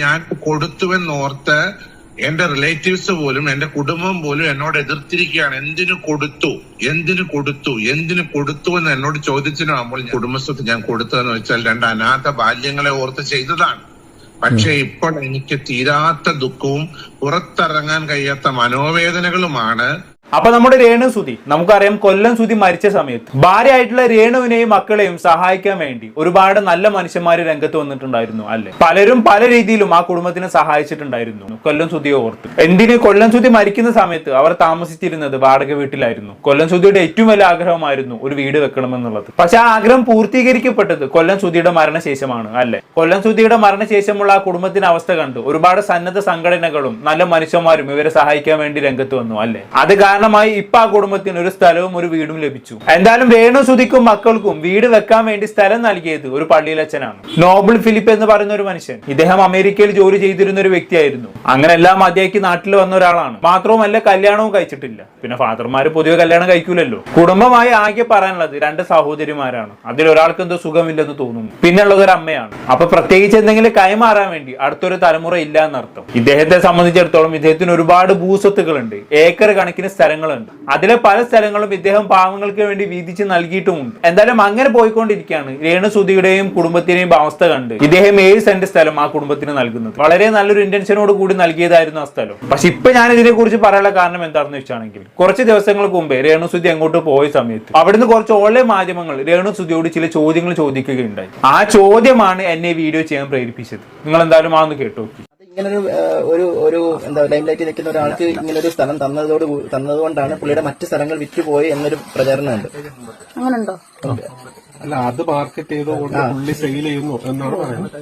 ഞാൻ കൊടുത്തുവെന്നോർത്ത് എന്റെ റിലേറ്റീവ്സ് പോലും എന്റെ കുടുംബം പോലും എന്നോട് എതിർത്തിരിക്കുകയാണ്. എന്തിനു കൊടുത്തു എന്ന് എന്നോട് ചോദിച്ചപ്പോൾ കുടുംബസ്വത്ത് ഞാൻ കൊടുത്തതെന്ന് വെച്ചാൽ 2 അനാഥ ബാല്യങ്ങളെ ഓർത്ത് ചെയ്തതാണ്. പക്ഷെ ഇപ്പോൾ എനിക്ക് തീരാത്ത ദുഃഖവും പുറത്തിറങ്ങാൻ കഴിയാത്ത മനോവേദനകളുമാണ്. അപ്പൊ നമ്മുടെ രേണുസുതി, നമുക്കറിയാം കൊല്ലം സുതി മരിച്ച സമയത്ത് ഭാര്യയായിട്ടുള്ള രേണുവിനെയും മക്കളെയും സഹായിക്കാൻ വേണ്ടി ഒരുപാട് നല്ല മനുഷ്യന്മാര് രംഗത്ത് വന്നിട്ടുണ്ടായിരുന്നു അല്ലെ. പലരും പല രീതിയിലും ആ കുടുംബത്തിനെ സഹായിച്ചിട്ടുണ്ടായിരുന്നു കൊല്ലം സുതിയെ ഓർത്ത്. എന്തിന് കൊല്ലം സുതി മരിക്കുന്ന സമയത്ത് അവർ താമസിച്ചിരുന്നത് വാടക വീട്ടിലായിരുന്നു. കൊല്ലം സുതിയുടെ ഏറ്റവും വലിയ ആഗ്രഹമായിരുന്നു ഒരു വീട് വെക്കണമെന്നുള്ളത്. പക്ഷെ ആ ആഗ്രഹം പൂർത്തീകരിക്കപ്പെട്ടത് കൊല്ലം സുതിയുടെ മരണശേഷമാണ് അല്ലെ. കൊല്ലം സുതിയുടെ മരണശേഷമുള്ള ആ കുടുംബത്തിന്റെ അവസ്ഥ കണ്ട് ഒരുപാട് സന്നദ്ധ സംഘടനകളും നല്ല മനുഷ്യന്മാരും ഇവരെ സഹായിക്കാൻ വേണ്ടി രംഗത്ത് വന്നു അല്ലെ. അത് കാരണമായി ഇപ്പൊ ആ കുടുംബത്തിന് ഒരു സ്ഥലവും ഒരു വീടും ലഭിച്ചു. എന്തായാലും രേണുസുതിക്കും മക്കൾക്കും വീട് വെക്കാൻ വേണ്ടി സ്ഥലം നൽകിയത് ഒരു പള്ളിയിലച്ഛനാണ്, നോബിൾ ഫിലിപ്പ് എന്ന് പറയുന്ന ഒരു മനുഷ്യൻ. ഇദ്ദേഹം അമേരിക്കയിൽ ജോലി ചെയ്തിരുന്ന ഒരു വ്യക്തിയായിരുന്നു. അങ്ങനെ എല്ലാം മതിയാക്കി നാട്ടിൽ വന്ന ഒരാളാണ്. മാത്രവുമല്ല കല്യാണവും കഴിച്ചിട്ടില്ല. പിന്നെ ഫാദർമാര് പൊതുവെ കല്യാണം കഴിക്കൂലല്ലോ. കുടുംബമായി ആകെ പറയാനുള്ളത് 2 സഹോദരിമാരാണ്. അതിലൊരാൾക്ക് എന്തോ സുഖമില്ലെന്ന് തോന്നുന്നു. പിന്നെ ഉള്ളത് ഒരു അമ്മയാണ്. അപ്പൊ പ്രത്യേകിച്ച് എന്തെങ്കിലും കൈമാറാൻ വേണ്ടി അടുത്തൊരു തലമുറ ഇല്ല എന്നർത്ഥം. ഇദ്ദേഹത്തെ സംബന്ധിച്ചിടത്തോളം ഇദ്ദേഹത്തിന് ഒരുപാട് ഭൂസ്വത്തുക്കളുണ്ട്, ഏക്കർ കണക്കിന് സ്ഥലങ്ങളുണ്ട്. അതിലെ പല സ്ഥലങ്ങളും ഇദ്ദേഹം പാവങ്ങൾക്ക് വേണ്ടി വീതിച്ച് നൽകിയിട്ടുമുണ്ട്. എന്തായാലും അങ്ങനെ പോയിക്കൊണ്ടിരിക്കുകയാണ് രേണുസുതിയുടെയും കുടുംബത്തിന്റെയും അവസ്ഥ കണ്ട് ഇദ്ദേഹം 7 സെന്റ് സ്ഥലം ആ കുടുംബത്തിന് നൽകുന്നത്. വളരെ നല്ലൊരു ഇന്റൻഷനോട് കൂടി നൽകിയതായിരുന്നു ആ സ്ഥലം. പക്ഷെ ഇപ്പൊ ഞാൻ ഇതിനെ കുറിച്ച് പറയാനുള്ള കാരണം എന്താണെന്ന് വെച്ചാണെങ്കിൽ, കുറച്ച് ദിവസങ്ങൾക്ക് മുമ്പേ രേണുസുതി അങ്ങോട്ട് പോയ സമയത്ത് അവിടുന്ന് കുറച്ച് ഓൺലൈൻ മാധ്യമങ്ങൾ രേണുസുതിയോട് ചില ചോദ്യങ്ങൾ ചോദിക്കുകയുണ്ടായി. ആ ചോദ്യമാണ് എന്നെ വീഡിയോ ചെയ്യാൻ പ്രേരിപ്പിച്ചത്. നിങ്ങൾ എന്തായാലും അതൊന്ന് കേട്ടു. ഇങ്ങനൊരു ഒരു എന്താ ലൈം ലൈറ്റിൽ നിൽക്കുന്ന ഒരാൾക്ക് ഇങ്ങനൊരു സ്ഥലം തന്നതുകൊണ്ടാണ് പുള്ളിയുടെ മറ്റു സ്ഥലങ്ങൾ വിറ്റുപോയി എന്നൊരു പ്രചാരണമുണ്ട്. അങ്ങനുണ്ടോ? അല്ല, അത് മാർക്കറ്റ് ചെയ്തുകൊണ്ട് പുള്ളി സെയിൽ ചെയ്യുന്നു എന്നാണ് പറയുന്നത്.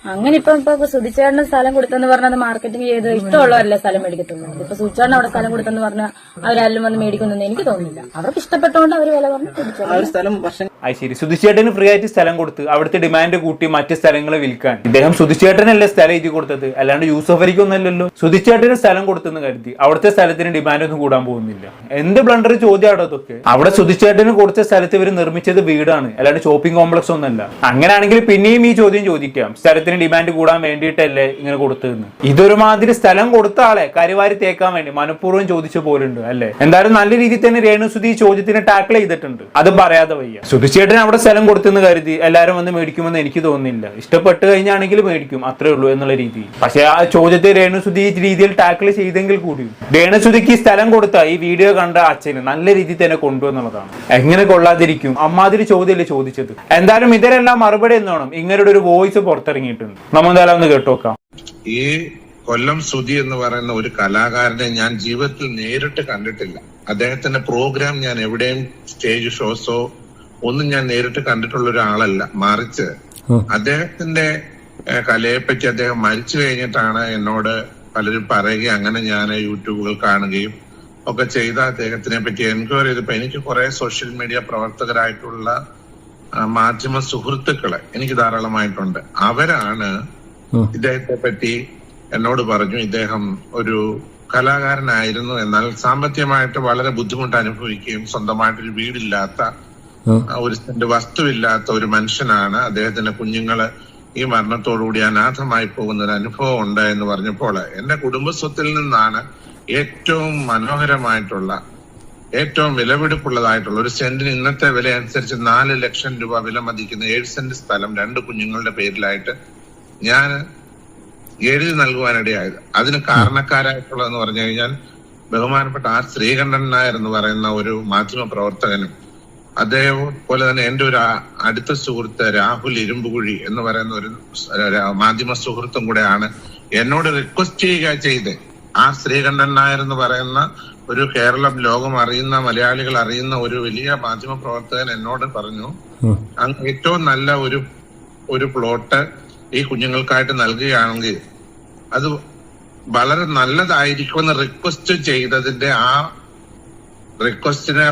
അങ്ങനെ ഇപ്പൊ സുധിച്ചേട്ടന് സ്ഥലം കൊടുത്തെന്ന് പറഞ്ഞാൽ അത് മാർക്കറ്റിംഗ് ചെയ്ത് ഇഷ്ടമുള്ളവരല്ലേ സ്ഥലം മേടിക്കത്തുള്ളൂ. ഇപ്പൊ സുധിച്ചേട്ടൻ അവിടെ സ്ഥലം കൊടുത്തെന്ന് പറഞ്ഞാൽ അവരെല്ലാം വന്ന് മേടിക്കുന്നെന്ന് എനിക്ക് തോന്നുന്നില്ല. അവർക്ക് ഇഷ്ടപ്പെട്ടുകൊണ്ട് അവർ വില പറഞ്ഞു. ശരി, സുധിച്ചേട്ടന് ഫ്രീ ആയിട്ട് സ്ഥലം കൊടുത്ത് അവിടുത്തെ ഡിമാൻഡ് കൂട്ടി മറ്റ് സ്ഥലങ്ങൾ വിൽക്കാൻ ഇദ്ദേഹം സുധിച്ചേട്ടനല്ലേ സ്ഥലം എഴുതി കൊടുത്തത്, അല്ലാണ്ട് യൂസഫരിക്കൊന്നല്ലല്ലോ. സുധിച്ചേട്ടന് സ്ഥലം കൊടുത്തെന്ന് കരുതി അവിടുത്തെ സ്ഥലത്തിന് ഡിമാൻഡ് ഒന്നും കൂടാൻ പോകുന്നില്ല. എന്ത് ബ്ലണ്ടർ ചോദ്യമാണോ അതൊക്കെ. അവിടെ സുധിച്ചേട്ടന് കൊടുത്ത സ്ഥലത്ത് ഇവർ നിർമ്മിച്ചത് വീടാണ്, അല്ലാണ്ട് ഷോപ്പിംഗ് കോംപ്ലക്സ് ഒന്നല്ല. അങ്ങനെയാണെങ്കിൽ പിന്നെയും ഈ ചോദ്യം ചോദിക്കാം, സ്ഥലത്തിന് ഡിമാൻഡ് കൂടാൻ വേണ്ടിയിട്ടല്ലേ ഇങ്ങനെ കൊടുത്തതെന്ന്. ഇതൊരുമാതിരി സ്ഥലം കൊടുത്ത ആളെ കരിവാരി തേക്കാൻ വേണ്ടി മനഃപൂർവ്വം ചോദിച്ച പോലുണ്ട് അല്ലെ. എന്തായാലും നല്ല രീതിയിൽ തന്നെ രേണുസുതി ഈ ചോദ്യത്തിന് ടാക്കിൾ ചെയ്തിട്ടുണ്ട്. അത് പറയാതെ വയ്യ. സുധിച്ചേട്ടൻ അവിടെ സ്ഥലം കൊടുത്തെന്ന് കരുതി എല്ലാവരും വന്ന് മേടിക്കുമെന്ന് എനിക്ക് തോന്നുന്നില്ല. ഇഷ്ടപ്പെട്ട് കഴിഞ്ഞാണെങ്കിൽ മേടിക്കും, അത്രേ ഉള്ളൂ എന്നുള്ള രീതിയിൽ. പക്ഷെ ആ ചോദ്യത്തെ രേണുസുതി ഈ രീതിയിൽ ടാക്കിൾ ചെയ്തെങ്കിൽ കൂടി രേണുസുതിക്ക് സ്ഥലം കൊടുത്ത ഈ വീഡിയോ കണ്ട അച്ഛന് നല്ല രീതിയിൽ തന്നെ കൊണ്ടുവന്നുള്ളതാണ്. എങ്ങനെ കൊള്ളാതിരിക്കും, അമ്മാതിരി ചോദ്യമല്ലേ ചോദിച്ചത്. എന്തായാലും ഇതിനെല്ലാം മറുപടി എന്നോണം ഇങ്ങനെയുടെ ഒരു വോയിസ് പുറത്തിറങ്ങിയിട്ടുണ്ട്. നമ്മളെന്തായാലും ഒന്ന് കേട്ടോക്കാം. ഈ കൊല്ലം സുധി എന്ന് പറയുന്ന ഒരു കലാകാരനെ ഞാൻ ജീവിതത്തിൽ നേരിട്ട് കണ്ടിട്ടില്ല. അദ്ദേഹത്തിന്റെ പ്രോഗ്രാം ഞാൻ എവിടെയും സ്റ്റേജ് ഷോസോ ഒന്നും ഞാൻ നേരിട്ട് കണ്ടിട്ടുള്ള ഒരാളല്ല. മറിച്ച് അദ്ദേഹത്തിന്റെ കലയെപ്പറ്റി അദ്ദേഹം മരിച്ചു കഴിഞ്ഞിട്ടാണ് എന്നോട് പലരും പറയുകയും അങ്ങനെ ഞാൻ യൂട്യൂബുകൾ കാണുകയും ഒക്കെ ചെയ്ത അദ്ദേഹത്തിനെ പറ്റി എൻക്വയറി ചെയ്തപ്പോ എനിക്ക് കുറെ സോഷ്യൽ മീഡിയ പ്രവർത്തകരായിട്ടുള്ള മാധ്യമ സുഹൃത്തുക്കളെ എനിക്ക് ധാരാളമായിട്ടുണ്ട്. അവരാണ് ഇദ്ദേഹത്തെ പറ്റി എന്നോട് പറഞ്ഞു, ഇദ്ദേഹം ഒരു കലാകാരനായിരുന്നു, എന്നാൽ സാമ്പത്തികമായിട്ട് വളരെ ബുദ്ധിമുട്ട് അനുഭവിക്കുകയും സ്വന്തമായിട്ടൊരു വീടില്ലാത്ത, ഒരു സെന്റ് വസ്തുവില്ലാത്ത ഒരു മനുഷ്യനാണ്. അദ്ദേഹത്തിന്റെ കുഞ്ഞുങ്ങള് ഈ മരണത്തോടുകൂടി അനാഥമായി പോകുന്ന ഒരു അനുഭവം ഉണ്ട് എന്ന് പറഞ്ഞപ്പോൾ എന്റെ കുടുംബസ്വത്തിൽ നിന്നാണ് ഏറ്റവും മനോഹരമായിട്ടുള്ള, ഏറ്റവും വിലപിടിപ്പുള്ളതായിട്ടുള്ള ഒരു സെന്റിന് ഇന്നത്തെ വില അനുസരിച്ച് 4 ലക്ഷം രൂപ വില മതിക്കുന്ന 7 സെന്റ് സ്ഥലം 2 കുഞ്ഞുങ്ങളുടെ പേരിലായിട്ട് ഞാൻ എഴുതി നൽകുവാനിടയായത്. അതിന് കാരണക്കാരായിട്ടുള്ളതെന്ന് പറഞ്ഞു കഴിഞ്ഞാൽ ബഹുമാനപ്പെട്ട ആർ ശ്രീകണ്ഠൻ നായർ എന്ന് പറയുന്ന ഒരു മാധ്യമ പ്രവർത്തകനും അദ്ദേഹം പോലെ തന്നെ എന്റെ ഒരു അടുത്ത സുഹൃത്ത് രാഹുൽ ഇരുമ്പുകുഴി എന്ന് പറയുന്ന ഒരു മാധ്യമ സുഹൃത്തും കൂടെയാണ് എന്നോട് റിക്വസ്റ്റ് ചെയ്ത് ആർ ശ്രീകണ്ഠൻ നായർ എന്ന് പറയുന്ന ഒരു കേരളം ലോകം അറിയുന്ന, മലയാളികൾ അറിയുന്ന ഒരു വലിയ മാധ്യമ പ്രവർത്തകൻ എന്നോട് പറഞ്ഞു, ഏറ്റവും നല്ല ഒരു പ്ലോട്ട് ഈ കുഞ്ഞുങ്ങൾക്കായിട്ട് നൽകുകയാണെങ്കിൽ അത് വളരെ നല്ലതായിരിക്കുമെന്ന് റിക്വസ്റ്റ് ചെയ്തതിന്റെ ആ റിക്വസ്റ്റിനെ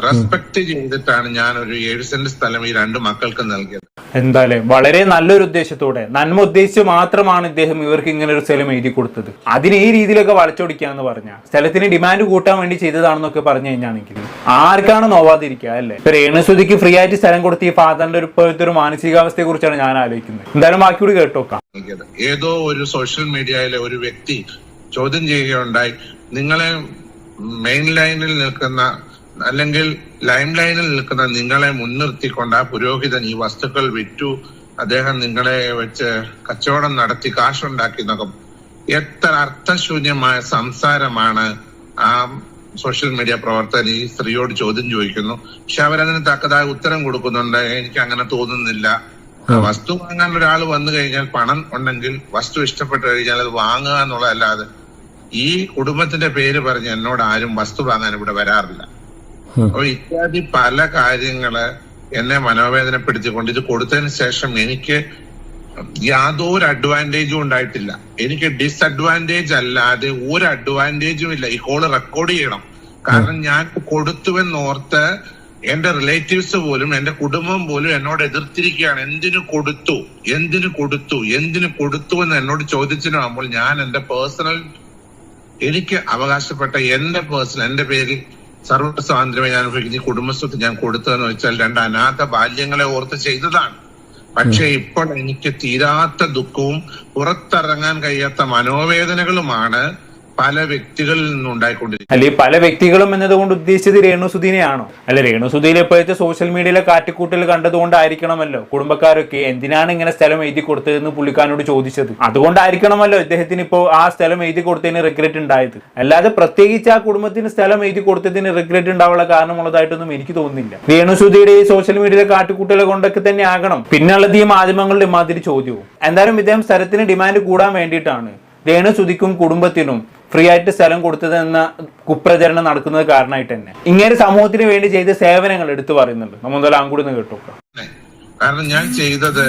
റെസ്പെക്ട് ചെയ്തിട്ടാണ് ഞാൻ ഒരു 7 സെന്റ് സ്ഥലം ഈ 2 മക്കൾക്ക് നൽകിയത്. എന്തായാലും വളരെ നല്ലൊരു ഉദ്ദേശത്തോടെ, നന്മ ഉദ്ദേശിച്ച് മാത്രമാണ് ഇദ്ദേഹം ഇവർക്ക് ഇങ്ങനെ ഒരു സ്ഥലം എഴുതി കൊടുത്തത്. അതിന് ഈ രീതിയിലൊക്കെ വളച്ചൊടിക്കാന്ന് പറഞ്ഞാൽ സ്ഥലത്തിന് ഡിമാൻഡ് കൂട്ടാൻ വേണ്ടി ചെയ്തതാണെന്നൊക്കെ പറഞ്ഞു കഴിഞ്ഞാണെങ്കിൽ ആർക്കാണ് നോവാതിരിക്കുക അല്ലേ? ഇപ്പൊ രേണുസുതിക്ക് ഫ്രീ ആയിട്ട് സ്ഥലം കൊടുത്ത് ഈ ഫാദറിന്റെ ഒരു മാനസികാവസ്ഥയെ കുറിച്ചാണ് ഞാൻ ആലോചിക്കുന്നത്. എന്തായാലും ബാക്കിയോട് കേട്ടോക്കാം. ഏതോ ഒരു സോഷ്യൽ മീഡിയയിലെ ഒരു വ്യക്തി ചോദ്യം ചെയ്യുകയുണ്ടായി, നിങ്ങളെ മെയിൻ ലൈനിൽ നിൽക്കുന്ന അല്ലെങ്കിൽ ലൈം ലൈനിൽ നിൽക്കുന്ന നിങ്ങളെ മുൻനിർത്തിക്കൊണ്ട് ആ പുരോഹിതൻ ഈ വസ്തുക്കൾ വിറ്റു, അദ്ദേഹം നിങ്ങളെ വെച്ച് കച്ചവടം നടത്തി കാശുണ്ടാക്കി എന്നൊക്കെ. എത്ര അർത്ഥശൂന്യമായ സംസാരമാണ് ആ സോഷ്യൽ മീഡിയ പ്രവർത്തകൻ ഈ സ്ത്രീയോട് ചോദ്യം ചോദിക്കുന്നു. പക്ഷെ അവരതിന് തക്കതായ ഉത്തരം കൊടുക്കുന്നുണ്ട്. എനിക്ക് അങ്ങനെ തോന്നുന്നില്ല. വസ്തു വാങ്ങാൻ ഒരാൾ വന്നു കഴിഞ്ഞാൽ പണം ഉണ്ടെങ്കിൽ വസ്തു ഇഷ്ടപ്പെട്ടു കഴിഞ്ഞാൽ അത് വാങ്ങുക എന്നുള്ളതല്ലാതെ ഈ കുടുംബത്തിന്റെ പേര് പറഞ്ഞ് എന്നോട് ആരും വസ്തു വാങ്ങാൻ ഇവിടെ വരാറില്ല. അപ്പൊ ഇത്യാദി പല കാര്യങ്ങള് എന്നെ മനോവേദനപ്പെടുത്തിക്കൊണ്ട് ഇത് കൊടുത്തതിന് ശേഷം എനിക്ക് യാതൊരു അഡ്വാൻറ്റേജും ഉണ്ടായിട്ടില്ല. എനിക്ക് ഡിസഡ്വാൻറ്റേജ് അല്ലാതെ ഒരു അഡ്വാൻറ്റേജും ഇല്ല. ഈ കോള് റെക്കോർഡ് ചെയ്യണം. കാരണം ഞാൻ കൊടുത്തുവെന്നോർത്ത് എന്റെ റിലേറ്റീവ്സ് പോലും എന്റെ കുടുംബം പോലും എന്നോട് എതിർത്തിരിക്കുകയാണ്. എന്തിനു കൊടുത്തു എന്ന് എന്നോട് ചോദിച്ചിട്ടാകുമ്പോൾ ഞാൻ എന്റെ പേഴ്സണൽ, എനിക്ക് അവകാശപ്പെട്ട എന്റെ പേരിൽ സർവ്വ സ്വാതന്ത്ര്യമായി ഞാൻ അനുഭവിക്കുന്ന ഈ കുടുംബസ്വത്ത് ഞാൻ കൊടുത്തതെന്ന് വെച്ചാൽ 2 അനാഥ ബാല്യങ്ങളെ ഓർത്ത് ചെയ്തതാണ്. പക്ഷെ ഇപ്പോൾ എനിക്ക് തീരാത്ത ദുഃഖവും പുറത്തിറങ്ങാൻ കഴിയാത്ത മനോവേദനകളുമാണ് പല വ്യക്തികളിൽ നിന്നുണ്ടായിക്കൊണ്ടിരിക്കുന്നത്. അല്ലെ, പല വ്യക്തികളും എന്നതുകൊണ്ട് ഉദ്ദേശിച്ചത് രേണുസുധീനെയാണോ? അല്ല, രേണുസുധീനെ ഇപ്പോഴത്തെ സോഷ്യൽ മീഡിയയിലെ കാറ്റിക്കൂട്ടൽ കണ്ടതുകൊണ്ടായിരിക്കണമല്ലോ കുടുംബക്കാരൊക്കെ എന്തിനാണ് ഇങ്ങനെ സ്ഥലം എഴുതി കൊടുത്തതെന്ന് പുള്ളിക്കാരനോട് ചോദിച്ചത്. അതുകൊണ്ടായിരിക്കണമല്ലോ ഇദ്ദേഹത്തിന് ഇപ്പോൾ ആ സ്ഥലം എഴുതി കൊടുത്തതിന് റിഗ്രറ്റ് ഉണ്ടായത്. അല്ലാതെ പ്രത്യേകിച്ച് ആ കുടുംബത്തിന് സ്ഥലം എഴുതി കൊടുത്തതിന് റിഗ്രറ്റ് ഉണ്ടാവാനുള്ള കാരണമുള്ളതായിട്ടൊന്നും എനിക്ക് തോന്നുന്നില്ല. രേണുസുധീയുടെ ഈ സോഷ്യൽ മീഡിയയിലെ കാറ്റിക്കൂട്ടൽ കൊണ്ടൊക്കെ തന്നെ ആകണം പിന്നുള്ളത് ഈ മാധ്യമങ്ങളുടെ മാതിരി ചോദ്യവും. എന്തായാലും ഇദ്ദേഹം സ്ഥലത്തിന് ഡിമാൻഡ് കൂടാൻ വേണ്ടിയിട്ടാണ് രേണുസുധിക്കും കുടുംബത്തിനും ഫ്രീ ആയിട്ട് സ്ഥലം കൊടുത്തത് എന്ന കുപ്രചരണം നടക്കുന്നത് കാരണമായിട്ട് തന്നെ ഇങ്ങനെ സമൂഹത്തിന് വേണ്ടി ചെയ്ത സേവനങ്ങൾ എടുത്തു പറയുന്നുണ്ട്. നമ്മൾ അങ്ങോട്ട് കേട്ടോ. കാരണം ഞാൻ ചെയ്തത്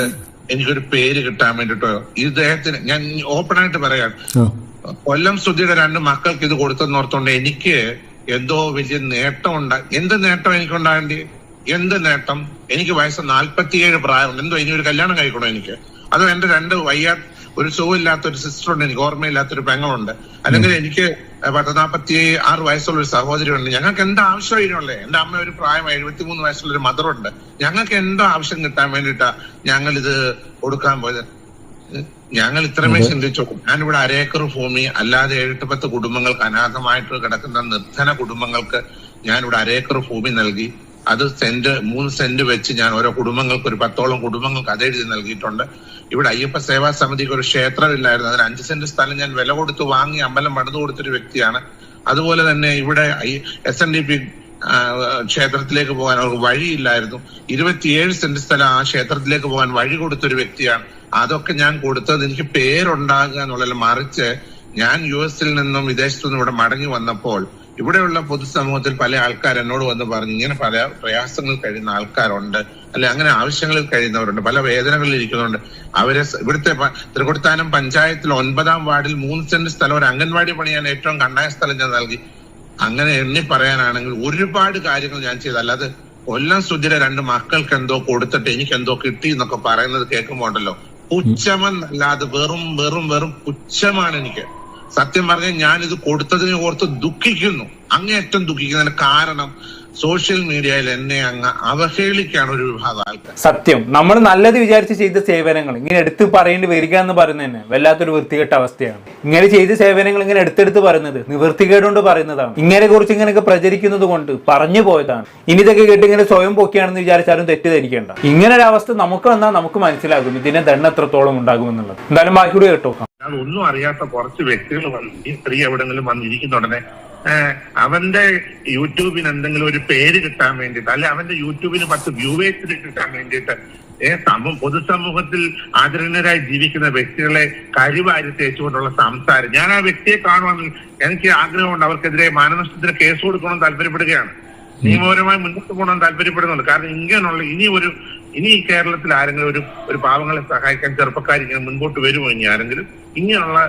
എനിക്കൊരു പേര് കിട്ടാൻ വേണ്ടിട്ടോ, ഇദ്ദേഹത്തിന് ഞാൻ ഓപ്പൺ ആയിട്ട് പറയാം, കൊല്ലം സുധിയുടെ 2 മക്കൾക്ക് ഇത് കൊടുത്തെന്നോർത്തോണ്ട് എനിക്ക് എന്തോ വലിയ നേട്ടം എന്ത് നേട്ടം എനിക്കുണ്ടാകേണ്ടി? എന്ത് നേട്ടം? എനിക്ക് വയസ്സ് 47 പ്രായമുണ്ട്. എന്തോ ഇനി ഒരു കല്യാണം കഴിക്കണോ എനിക്ക്? അതോ എന്റെ 2 ഒരു സുഖമില്ലാത്ത ഒരു സിസ്റ്ററുണ്ട്, എനിക്ക് ഓർമ്മയില്ലാത്തൊരു പെങ്ങളുണ്ട്, അല്ലെങ്കിൽ എനിക്ക് 46 വയസ്സുള്ള ഒരു സഹോദരി ഉണ്ട്. ഞങ്ങൾക്ക് എന്താ ആവശ്യം ഇതിനുള്ളത്? എന്റെ അമ്മ ഒരു പ്രായം 73 വയസ്സുള്ള ഒരു മദറുണ്ട്. ഞങ്ങൾക്ക് എന്തോ ആവശ്യം കിട്ടാൻ വേണ്ടിയിട്ടാ ഞങ്ങൾ ഇത് കൊടുക്കാൻ പോയത്? ഞങ്ങൾ ഇത്രമേ ചിന്തിച്ചു. ഞാനിവിടെ 1 ഏക്കർ ഭൂമി അല്ലാതെ 7-10 കുടുംബങ്ങൾക്ക്, അനാഥമായിട്ട് കിടക്കുന്ന നിർധന കുടുംബങ്ങൾക്ക് ഞാനിവിടെ 1 ഏക്കർ ഭൂമി നൽകി. അത് 3 സെന്റ് വെച്ച് ഞാൻ ഓരോ കുടുംബങ്ങൾക്ക്, ഒരു 10ഓളം കുടുംബങ്ങൾക്ക് അതെഴുതി നൽകിയിട്ടുണ്ട്. ഇവിടെ അയ്യപ്പ സേവാ സമിതിക്ക് ഒരു ക്ഷേത്രമില്ലായിരുന്നു, അതിന് 5 സെന്റ് സ്ഥലം ഞാൻ വില കൊടുത്ത് വാങ്ങി അമ്പലം പണിതു കൊടുത്തൊരു വ്യക്തിയാണ്. അതുപോലെ തന്നെ ഇവിടെ SNDP ക്ഷേത്രത്തിലേക്ക് പോകാൻ അവർക്ക് വഴിയില്ലായിരുന്നു. 27 സെന്റ് സ്ഥലം ആ ക്ഷേത്രത്തിലേക്ക് പോകാൻ വഴി കൊടുത്തൊരു വ്യക്തിയാണ്. അതൊക്കെ ഞാൻ കൊടുത്തത് എനിക്ക് പേരുണ്ടാകുക എന്നുള്ളതിൽ, മറിച്ച് ഞാൻ US നിന്നും വിദേശത്തു നിന്നും ഇവിടെ മടങ്ങി വന്നപ്പോൾ ഇവിടെയുള്ള പൊതുസമൂഹത്തിൽ പല ആൾക്കാർ എന്നോട് വന്ന് പറഞ്ഞു, ഇങ്ങനെ പല പ്രയാസങ്ങളിൽ കഴിയുന്ന ആൾക്കാരുണ്ട്, അല്ലെ അങ്ങനെ ആവശ്യങ്ങളിൽ കഴിയുന്നവരുണ്ട്, പല വേദനകളിൽ ഇരിക്കുന്നുണ്ട്. അവരെ ഇവിടുത്തെ തൃക്കൊടിത്താനം പഞ്ചായത്തിൽ 9-ാം വാർഡിൽ 3 സെന്റ് സ്ഥലം ഒരു അംഗൻവാടി പണിയാൻ ഏറ്റവും കണ്ടായ സ്ഥലം ഞാൻ നൽകി. അങ്ങനെ എണ്ണി പറയാനാണെങ്കിൽ ഒരുപാട് കാര്യങ്ങൾ ഞാൻ ചെയ്തു. അല്ലാതെ കൊല്ലം സുധിയുടെ 2 മക്കൾക്ക് എന്തോ കൊടുത്തിട്ട് എനിക്ക് എന്തോ കിട്ടി എന്നൊക്കെ പറയുന്നത് കേൾക്കുമ്പോ ഉണ്ടല്ലോ, പുച്ഛമെന്നല്ലാതെ വെറും പുച്ഛമാണ് എനിക്ക്. സത്യം പറഞ്ഞാൽ ഞാൻ ഇത് കൊടുത്തതിനെ ഓർത്ത് ദുഃഖിക്കുന്നു, അങ്ങേയറ്റം ദുഃഖിക്കുന്നതിന് കാരണം സോഷ്യൽ മീഡിയയിൽ എന്നെ അങ്ങ് അവഹേളിക്കാണ് ഒരു വിഭാഗം ആൾക്കാർ. സത്യം, നമ്മൾ നല്ലത് വിചാരിച്ച് ചെയ്ത സേവനങ്ങൾ ഇങ്ങനെ എടുത്ത് പറയേണ്ടി വരിക എന്ന് പറയുന്നത് തന്നെ വല്ലാത്തൊരു വൃത്തികെട്ട അവസ്ഥയാണ്. ഇങ്ങനെ ചെയ്ത സേവനങ്ങൾ ഇങ്ങനെ എടുത്തെടുത്ത് പറയുന്നത് നിവൃത്തികേടുകൊണ്ട് പറയുന്നതാണ്. ഇങ്ങനെ കുറിച്ച് ഇങ്ങനെയൊക്കെ പ്രചരിക്കുന്നത് കൊണ്ട് പറഞ്ഞു പോയതാണ്. ഇനി ഇതൊക്കെ കേട്ട് ഇങ്ങനെ സ്വയം പൊക്കിയാണെന്ന് വിചാരിച്ചാലും തെറ്റിദ്ധരിക്കേണ്ട. ഇങ്ങനെ ഒരു അവസ്ഥ നമുക്ക് വന്നാൽ നമുക്ക് മനസ്സിലാകും ഇതിന്റെ ദണ്ണം എത്രത്തോളം ഉണ്ടാകുമെന്നുള്ളത്. എന്തായാലും ബാക്കിയൂടെ കേട്ടോ. ഒന്നും അറിയാത്ത കുറച്ച് വ്യക്തികൾ വന്ന് ഈ സ്ത്രീ എവിടെങ്കിലും വന്നിരിക്കുന്ന ഉടനെ അവന്റെ യൂട്യൂബിന് എന്തെങ്കിലും ഒരു പേര് കിട്ടാൻ വേണ്ടിയിട്ട്, അല്ലെ അവന്റെ യൂട്യൂബിന് 10 വ്യൂവേഴ്സിന് കിട്ടാൻ വേണ്ടിയിട്ട് പൊതുസമൂഹത്തിൽ ആദരണീയരായി ജീവിക്കുന്ന വ്യക്തികളെ കരിവാരി തേച്ചുകൊണ്ടുള്ള സംസാരം. ഞാൻ ആ വ്യക്തിയെ കാണുവാൻ എനിക്ക് ആഗ്രഹമുണ്ട്. അവർക്കെതിരെ മാനനഷ്ടത്തിന് കേസ് കൊടുക്കണം താല്പര്യപ്പെടുകയാണ്, നിയമപരമായി മുന്നോട്ട് പോകണം താല്പര്യപ്പെടുന്നുണ്ട്. കാരണം ഇങ്ങനെയുള്ള ഇനി ഈ കേരളത്തിൽ ആരെങ്കിലും ഒരു പാവങ്ങളെ സഹായിക്കാൻ ചെറുപ്പക്കാർ ഇങ്ങനെ മുൻപോട്ട് വരുമോ? ഇനി ആരെങ്കിലും ഇങ്ങനെയുള്ള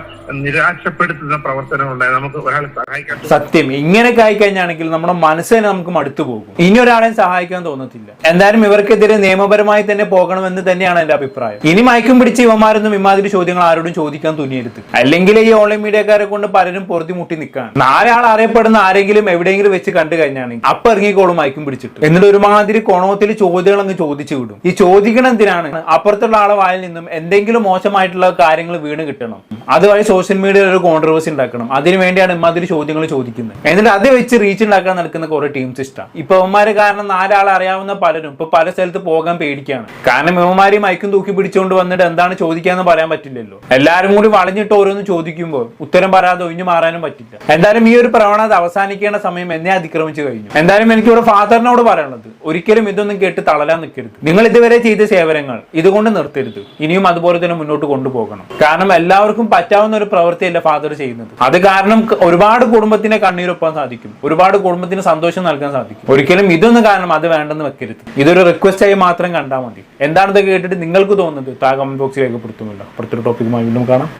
നിരാശപ്പെടുത്തുന്ന പ്രവർത്തനം ഉണ്ടായി നമുക്ക് ഒരാളെ സഹായിക്കാൻ സത്യം ഇങ്ങനെയൊക്കെ ആയിക്കഴിഞ്ഞാണെങ്കിൽ നമ്മുടെ മനസ്സിനെ നമുക്ക് മടുത്തു പോകും. ഇനി ഒരാളെയും സഹായിക്കാൻ തോന്നത്തില്ല. എന്തായാലും ഇവർക്കെതിരെ നിയമപരമായി തന്നെ പോകണമെന്ന് തന്നെയാണ് എന്റെ അഭിപ്രായം. ഇനി മയക്കും പിടിച്ച് ഇവന്മാരൊന്നും ഇമാതിരി ചോദ്യങ്ങൾ ആരോടും ചോദിക്കാൻ തുനിയരുത്. അല്ലെങ്കിൽ ഈ ഓൺലൈൻ മീഡിയക്കാരെ കൊണ്ട് പലരും പൊറുതിമുട്ടി നിൽക്കാൻ. നാലാൾ അറിയപ്പെടുന്ന ആരെങ്കിലും എവിടെയെങ്കിലും വെച്ച് കണ്ടു കഴിഞ്ഞാണെങ്കിൽ അപ്പൊ ഇറങ്ങിക്കോളും മയക്കും പിടിച്ചിട്ട്. എന്നിട്ട് ഒരുമാതിരി കോണത്തിൽ ചോദ്യങ്ങൾ അങ്ങ് ചോദിച്ചു വിടും. ഈ ചോദിക്കണം എന്തിനാണ്? അപ്പുറത്തുള്ള ആളെ വായിൽ നിന്നും എന്തെങ്കിലും മോശമായിട്ടുള്ള കാര്യങ്ങൾ വീണ് കിട്ടണം. അതുവഴി സോഷ്യൽ മീഡിയയിൽ ഒരു കോൺട്രവേഴ്സി ഉണ്ടാക്കണം. അതിനു വേണ്ടിയാണ് ഇമാതിരി ചോദ്യങ്ങൾ ചോദിക്കുന്നത്. എന്നിട്ട് അത് വെച്ച് റീച്ച് ഉണ്ടാക്കാൻ നടക്കുന്ന കുറെ ടീംസ് ഇഷ്ടമാണ്. ഇപ്പൊ ഇവന്മാര് കാരണം നാലാളെ അറിയാവുന്ന പലരും ഇപ്പൊ പല സ്ഥലത്ത് പോകാൻ പേടിക്കുകയാണ്. കാരണം ഇവന്മാരി മയക്കും തൂക്കി പിടിച്ചുകൊണ്ട് വന്നിട്ട് എന്താണ് ചോദിക്കാന്ന് പറയാൻ പറ്റില്ലല്ലോ. എല്ലാരും കൂടി വളഞ്ഞിട്ട് ഓരോന്ന് ചോദിക്കുമ്പോൾ ഉത്തരം പറയാതെ ഒഴിഞ്ഞു മാറാനും പറ്റില്ല. എന്തായാലും ഈ ഒരു പ്രവണത അവസാനിക്കേണ്ട സമയം എന്നെ അതിക്രമിച്ചു കഴിഞ്ഞു. എന്തായാലും എനിക്ക് ഒരു ഫാദറിനോട് പറയാനുള്ളത്, ഒരിക്കലും ഇതൊന്നും കേട്ട് തളരാൻ നിൽക്കരുത്. നിങ്ങൾ ഇതുവരെ ചെയ്ത സേവനങ്ങൾ ഇതുകൊണ്ട് നിർത്തരുത്. ഇനിയും അതുപോലെ തന്നെ മുന്നോട്ട് കൊണ്ടുപോകണം. കാരണം എല്ലാവർക്കും പറ്റാവുന്ന ഒരു പ്രവൃത്തിയല്ല ഫാദർ ചെയ്യുന്നത്. അത് കാരണം ഒരുപാട് കുടുംബത്തിനെ കണ്ണീരൊപ്പാൻ സാധിക്കും. ഒരുപാട് കുടുംബത്തിന് സന്തോഷം നൽകാൻ സാധിക്കും. ഒരിക്കലും ഇതൊന്നും കാരണം അത് വേണ്ടെന്ന് വെക്കരുത്. ഇതൊരു റിക്വസ്റ്റ് ആയി മാത്രം കണ്ടാൽ മതി. എന്താണെന്ന് കേട്ടിട്ട് നിങ്ങൾക്ക് തോന്നുന്നത് താഴെ കമന്റ് ബോക്സിൽ രേഖപ്പെടുത്തുമല്ലോ. അടുത്തൊരു ടോപ്പിക്കുമായി വീണ്ടും കാണാം.